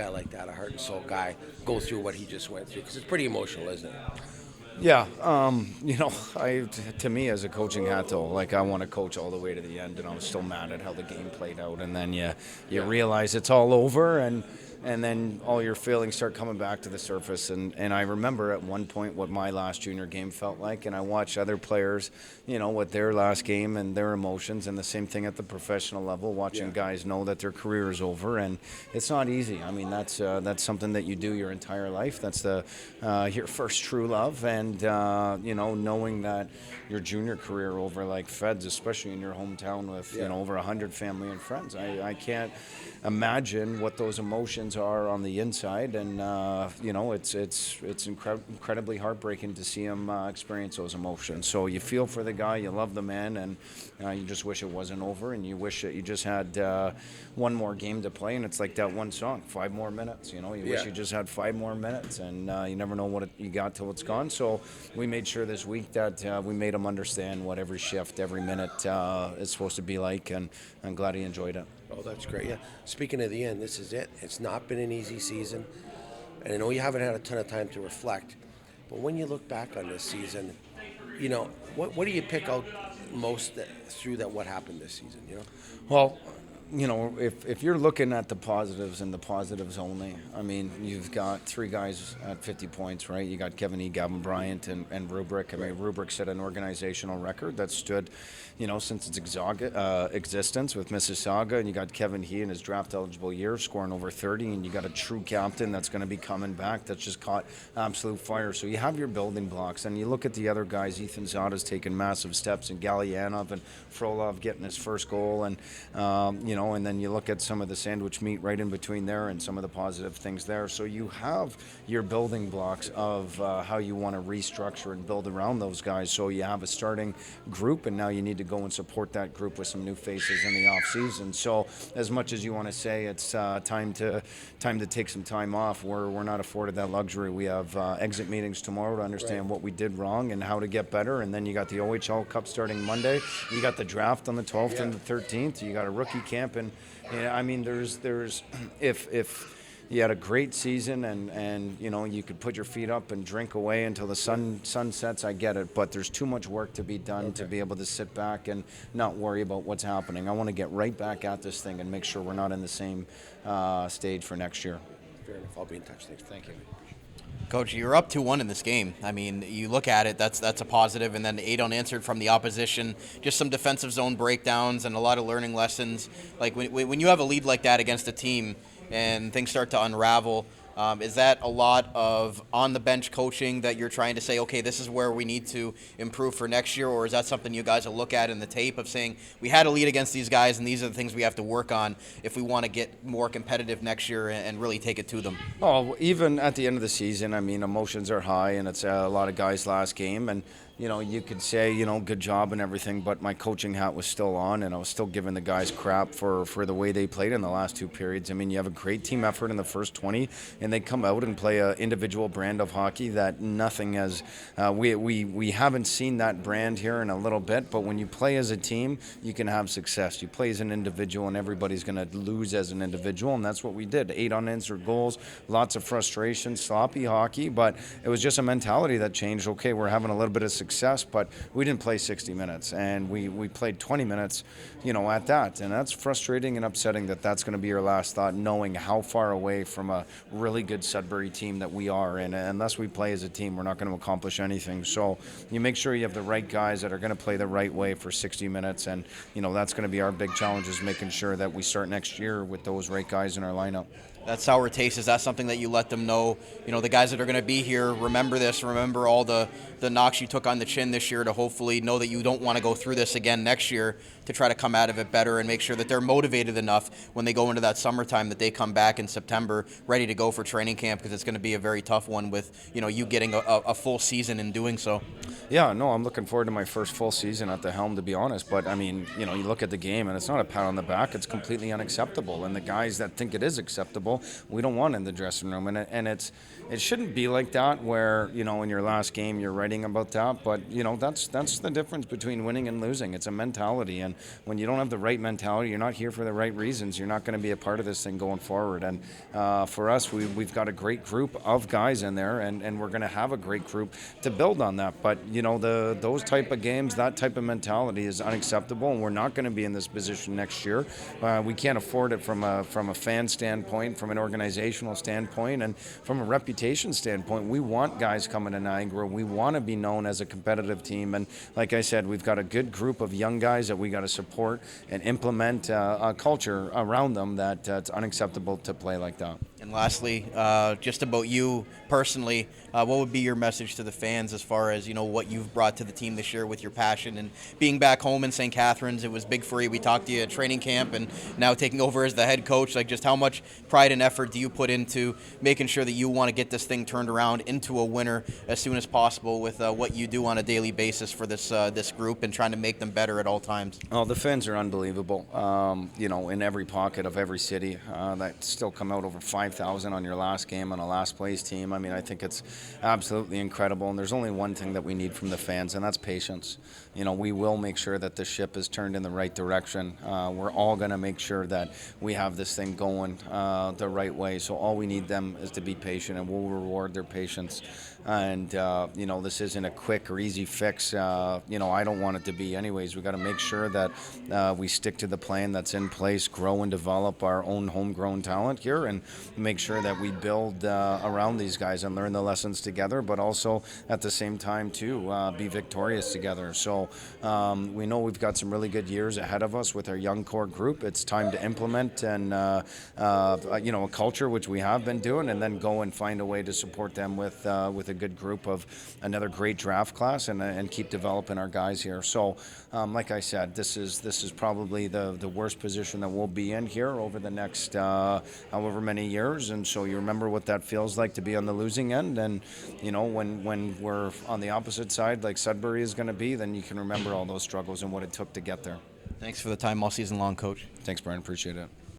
like that, a heart and soul guy, go through what he just went through? Because it's pretty emotional, isn't it? Yeah, to me as a coaching hat though, like I want to coach all the way to the end, and I was still mad at how the game played out, and then you realize it's all over, and then all your feelings start coming back to the surface, and I remember at one point what my last junior game felt like, and I watched other players, with their last game and their emotions, and the same thing at the professional level, watching guys know that their career is over, and it's not easy. I mean, that's something that you do your entire life. That's your first true love, and knowing that your junior career over like Feds, especially in your hometown with over 100 family and friends, I can't imagine what those emotions are on the inside, and it's incredibly heartbreaking to see him experience those emotions. So you feel for the guy, you love the man, and you just wish it wasn't over, and you wish that you just had one more game to play. And it's like that one song, 5 more minutes. You wish you just had 5 more minutes, and you never know what you got till it's gone. So we made sure this week that we made him understand what every shift, every minute is supposed to be like, and I'm glad he enjoyed it. Oh, that's great. Yeah. Speaking of the end, this is it. It's not been an easy season. And I know you haven't had a ton of time to reflect. But when you look back on this season, what do you pick out most through that what happened this season? Well, if you're looking at the positives and the positives only, I mean, you've got three guys at 50 points, right? You got Kevin E., Gavin Bryant, and Rubric. I mean, Rubric set an organizational record that stood, since its existence with Mississauga. And you got Kevin He in his draft-eligible year scoring over 30. And you got a true captain that's going to be coming back that's just caught absolute fire. So you have your building blocks. And you look at the other guys. Ethan Zada's taken massive steps, and Galyanov and Frolov getting his first goal. And, and then you look at some of the sandwich meat right in between there and some of the positive things there. So you have your building blocks of how you want to restructure and build around those guys. So you have a starting group, and now you need to go and support that group with some new faces in the off season. So as much as you want to say it's time to take some time off, we're not afforded that luxury. We have exit meetings tomorrow to understand what we did wrong and how to get better. And then you got the OHL Cup starting Monday. You got the draft on the 12th and the 13th. You got a rookie camp, and I mean, there's if you had a great season and you could put your feet up and drink away until the sun sets, I get it, but there's too much work to be done to be able to sit back and not worry about what's happening. I want to get right back at this thing and make sure we're not in the same stage for next year. Fair enough. I'll be in touch. Thank you. Coach, you're up 2-1 in this game. I mean, you look at it, that's a positive, and then 8 unanswered from the opposition. Just some defensive zone breakdowns and a lot of learning lessons. Like when you have a lead like that against a team and things start to unravel, is that a lot of on-the-bench coaching that you're trying to say, okay, this is where we need to improve for next year, or is that something you guys will look at in the tape of saying, we had a lead against these guys, and these are the things we have to work on if we want to get more competitive next year and really take it to them? Oh, even at the end of the season, I mean, emotions are high, and it's a lot of guys' last game, and you could say, good job and everything, but my coaching hat was still on, and I was still giving the guys crap for the way they played in the last two periods. I mean, you have a great team effort in the first 20, and they come out and play an individual brand of hockey that nothing has. We haven't seen that brand here in a little bit, but when you play as a team, you can have success. You play as an individual, and everybody's going to lose as an individual, and that's what we did. 8 unanswered goals, lots of frustration, sloppy hockey, but it was just a mentality that changed. Okay, we're having a little bit of success, but we didn't play 60 minutes, and we played 20 minutes, at that, and that's frustrating and upsetting that that's going to be your last thought, knowing how far away from a really good Sudbury team that we are, and unless we play as a team, we're not going to accomplish anything. So you make sure you have the right guys that are going to play the right way for 60 minutes, and that's going to be our big challenge, is making sure that we start next year with those right guys in our lineup. That sour taste, is that something that you let them know? The guys that are going to be here, remember this, remember all the knocks you took on the chin this year, to hopefully know that you don't want to go through this again next year, to try to come out of it better and make sure that they're motivated enough when they go into that summertime, that they come back in September ready to go for training camp, because it's going to be a very tough one with you getting a full season in doing so. Yeah, no, I'm looking forward to my first full season at the helm, to be honest. But I mean, you look at the game, and it's not a pat on the back. It's completely unacceptable. And the guys that think it is acceptable, we don't want in the dressing room. And it shouldn't be like that, where in your last game you're writing about that. But that's the difference between winning and losing. It's a mentality, and when you don't have the right mentality, you're not here for the right reasons, you're not going to be a part of this thing going forward. And for us, we've got a great group of guys in there, and we're going to have a great group to build on that. But, those type of games, that type of mentality is unacceptable, and we're not going to be in this position next year. We can't afford it from a fan standpoint, from an organizational standpoint, and from a reputation standpoint. We want guys coming to Niagara. We want to be known as a competitive team. And like I said, we've got a good group of young guys that we got to support and implement a culture around them that it's unacceptable to play like that. And lastly, just about you personally, what would be your message to the fans as far as, what you've brought to the team this year with your passion and being back home in St. Catharines? It was big for you. We talked to you at training camp and now taking over as the head coach. Like, just how much pride and effort do you put into making sure that you want to get this thing turned around into a winner as soon as possible with what you do on a daily basis for this group and trying to make them better at all times? Oh, the fans are unbelievable. In every pocket of every city, that still come out over 5,000 on your last game on a last place team. I mean, I think it's absolutely incredible. And there's only one thing that we need from the fans, and that's patience. We will make sure that the ship is turned in the right direction. We're all going to make sure that we have this thing going the right way. So all we need them is to be patient, and we'll reward their patience. And, this isn't a quick or easy fix. I don't want it to be anyways. We got to make sure that we stick to the plan that's in place, grow and develop our own homegrown talent here, and make sure that we build around these guys and learn the lessons together, but also at the same time, too, be victorious together. So we know we've got some really good years ahead of us with our young core group. It's time to implement and, a culture, which we have been doing, and then go and find a way to support them with a good group of another great draft class and keep developing our guys here. So, like I said, this is probably the worst position that we'll be in here over the next however many years. And so you remember what that feels like to be on the losing end. And, when we're on the opposite side, like Sudbury is going to be, then you can remember all those struggles and what it took to get there. Thanks for the time all season long, Coach. Thanks, Brian. Appreciate it.